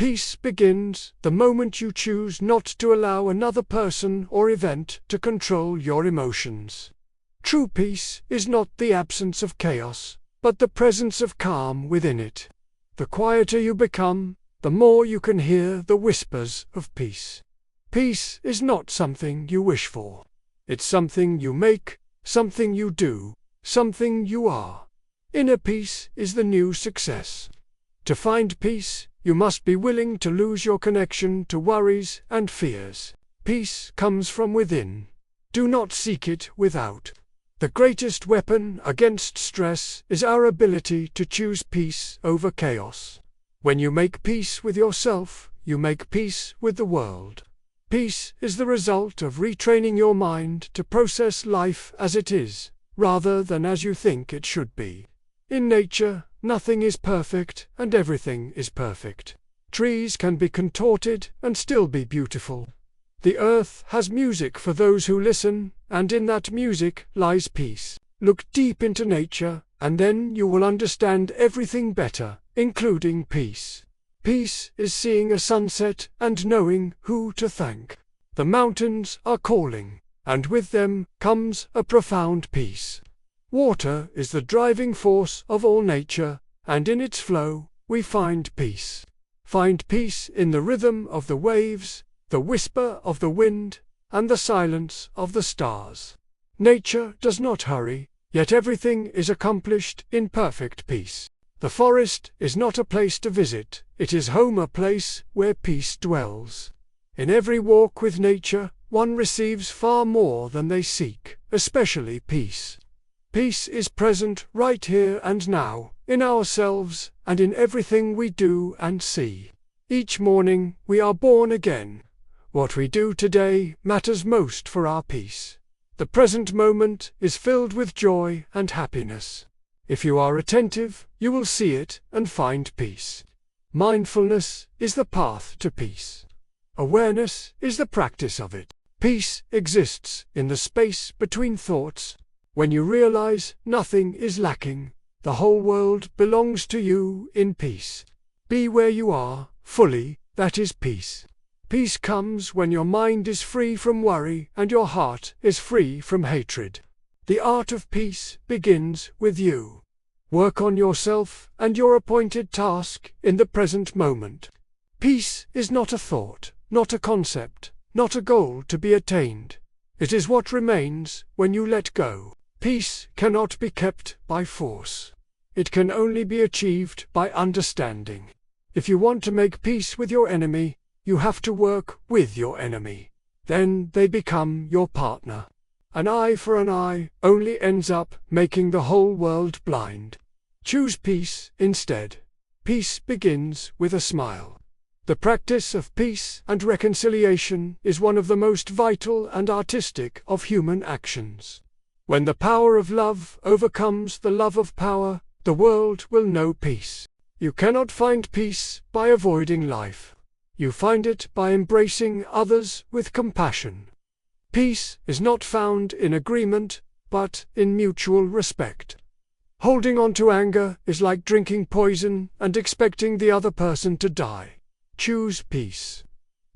Peace begins the moment you choose not to allow another person or event to control your emotions. True peace is not the absence of chaos, but the presence of calm within it. The quieter you become, the more you can hear the whispers of peace. Peace is not something you wish for. It's something you make, something you do, something you are. Inner peace is the new success. To find peace, you must be willing to lose your connection to worries and fears. Peace comes from within. Do not seek it without. The greatest weapon against stress is our ability to choose peace over chaos. When you make peace with yourself, you make peace with the world. Peace is the result of retraining your mind to process life as it is, rather than as you think it should be. In nature, nothing is perfect and everything is perfect. Trees can be contorted and still be beautiful. The earth has music for those who listen, and in that music lies peace. Look deep into nature, and then you will understand everything better, including peace. Peace is seeing a sunset and knowing who to thank. The mountains are calling, and with them comes a profound peace. Water is the driving force of all nature, and in its flow we find peace. Find peace in the rhythm of the waves, the whisper of the wind, and the silence of the stars. Nature does not hurry, yet everything is accomplished in perfect peace. The forest is not a place to visit, it is home, a place where peace dwells. In every walk with nature, one receives far more than they seek, especially peace. Peace is present right here and now, in ourselves and in everything we do and see. Each morning we are born again. What we do today matters most for our peace. The present moment is filled with joy and happiness. If you are attentive, you will see it and find peace. Mindfulness is the path to peace. Awareness is the practice of it. Peace exists in the space between thoughts. When you realize nothing is lacking, the whole world belongs to you in peace. Be where you are, fully, that is peace. Peace comes when your mind is free from worry and your heart is free from hatred. The art of peace begins with you. Work on yourself and your appointed task in the present moment. Peace is not a thought, not a concept, not a goal to be attained. It is what remains when you let go. Peace cannot be kept by force. It can only be achieved by understanding. If you want to make peace with your enemy, you have to work with your enemy. Then they become your partner. An eye for an eye only ends up making the whole world blind. Choose peace instead. Peace begins with a smile. The practice of peace and reconciliation is one of the most vital and artistic of human actions. When the power of love overcomes the love of power, the world will know peace. You cannot find peace by avoiding life. You find it by embracing others with compassion. Peace is not found in agreement, but in mutual respect. Holding on to anger is like drinking poison and expecting the other person to die. Choose peace.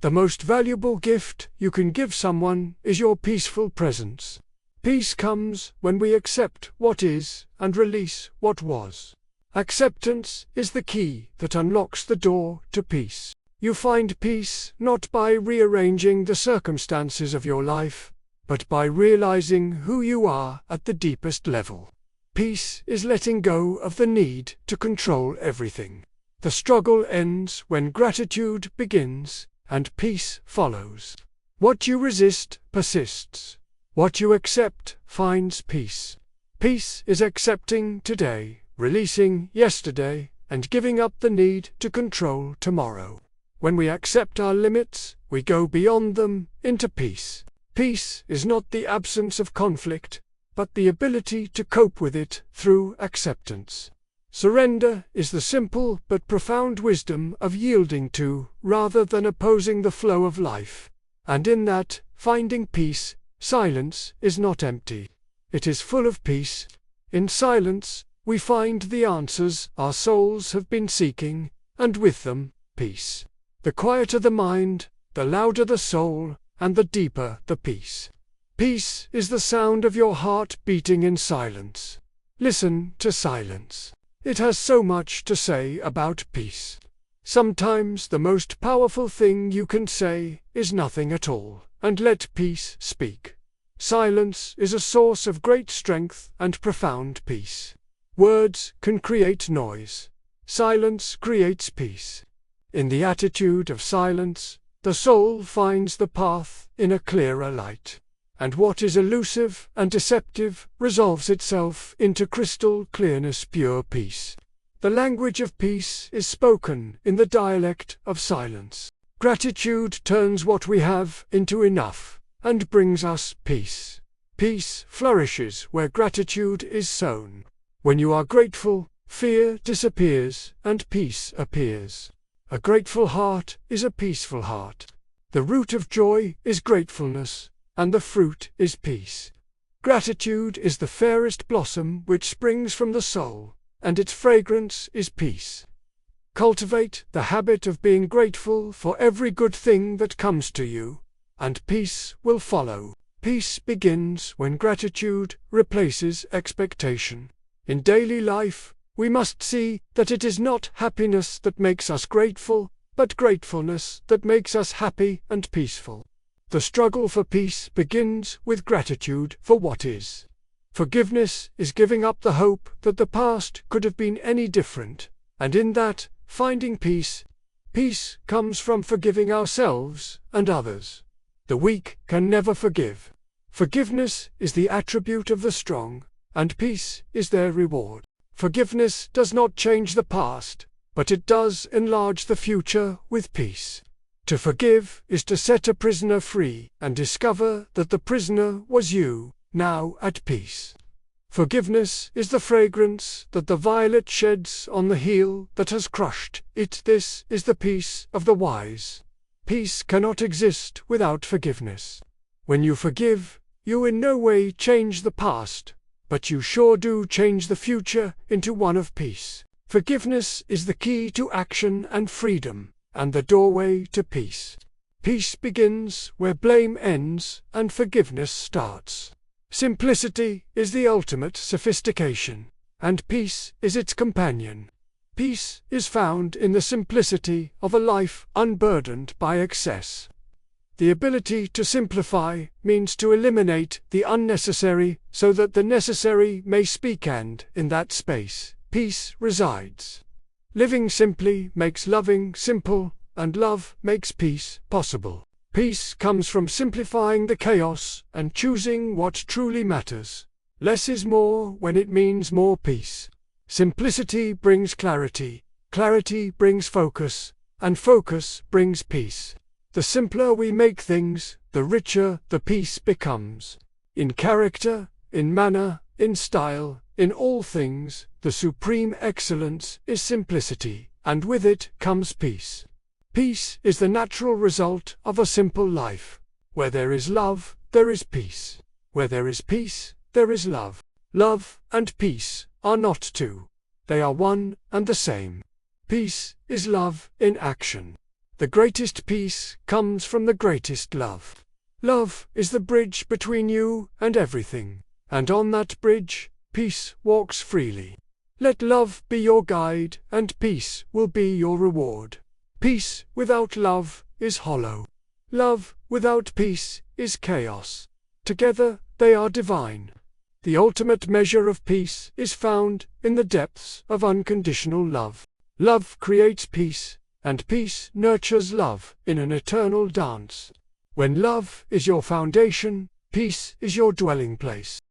The most valuable gift you can give someone is your peaceful presence. Peace comes when we accept what is and release what was. Acceptance is the key that unlocks the door to peace. You find peace not by rearranging the circumstances of your life, but by realizing who you are at the deepest level. Peace is letting go of the need to control everything. The struggle ends when gratitude begins, and peace follows. What you resist persists. What you accept finds peace. Peace is accepting today, releasing yesterday, and giving up the need to control tomorrow. When we accept our limits, we go beyond them into peace. Peace is not the absence of conflict, but the ability to cope with it through acceptance. Surrender is the simple but profound wisdom of yielding to, rather than opposing the flow of life. And in that, finding peace, silence is not empty. It is full of peace. In silence, we find the answers our souls have been seeking, and with them, peace. The quieter the mind, the louder the soul, and the deeper the peace. Peace is the sound of your heart beating in silence. Listen to silence. It has so much to say about peace. Sometimes the most powerful thing you can say is nothing at all, and let peace speak. Silence is a source of great strength and profound peace. Words can create noise. Silence creates peace. In the attitude of silence, the soul finds the path in a clearer light, and what is elusive and deceptive resolves itself into crystal clearness, pure peace. The language of peace is spoken in the dialect of silence. Gratitude turns what we have into enough, and brings us peace. Peace flourishes where gratitude is sown. When you are grateful, fear disappears and peace appears. A grateful heart is a peaceful heart. The root of joy is gratefulness, and the fruit is peace. Gratitude is the fairest blossom which springs from the soul, and its fragrance is peace. Cultivate the habit of being grateful for every good thing that comes to you, and peace will follow. Peace begins when gratitude replaces expectation. In daily life, we must see that it is not happiness that makes us grateful, but gratefulness that makes us happy and peaceful. The struggle for peace begins with gratitude for what is. Forgiveness is giving up the hope that the past could have been any different, and in that, finding peace. Peace comes from forgiving ourselves and others. The weak can never forgive. Forgiveness is the attribute of the strong, and peace is their reward. Forgiveness does not change the past, but it does enlarge the future with peace. To forgive is to set a prisoner free and discover that the prisoner was you, now at peace. Forgiveness is the fragrance that the violet sheds on the heel that has crushed it. This is the peace of the wise. Peace cannot exist without forgiveness. When you forgive, you in no way change the past, but you sure do change the future into one of peace. Forgiveness is the key to action and freedom, and the doorway to peace. Peace begins where blame ends and forgiveness starts. Simplicity is the ultimate sophistication, and peace is its companion. Peace is found in the simplicity of a life unburdened by excess. The ability to simplify means to eliminate the unnecessary so that the necessary may speak, and in that space, peace resides. Living simply makes loving simple, and love makes peace possible. Peace comes from simplifying the chaos and choosing what truly matters. Less is more when it means more peace. Simplicity brings clarity, clarity brings focus, and focus brings peace. The simpler we make things, the richer the peace becomes. In character, in manner, in style, in all things, the supreme excellence is simplicity, and with it comes peace. Peace is the natural result of a simple life. Where there is love, there is peace. Where there is peace, there is love. Love and peace are not two. They are one and the same. Peace is love in action. The greatest peace comes from the greatest love. Love is the bridge between you and everything, and on that bridge, peace walks freely. Let love be your guide, and peace will be your reward. Peace without love is hollow. Love without peace is chaos. Together they are divine. The ultimate measure of peace is found in the depths of unconditional love. Love creates peace, and peace nurtures love in an eternal dance. When love is your foundation, peace is your dwelling place.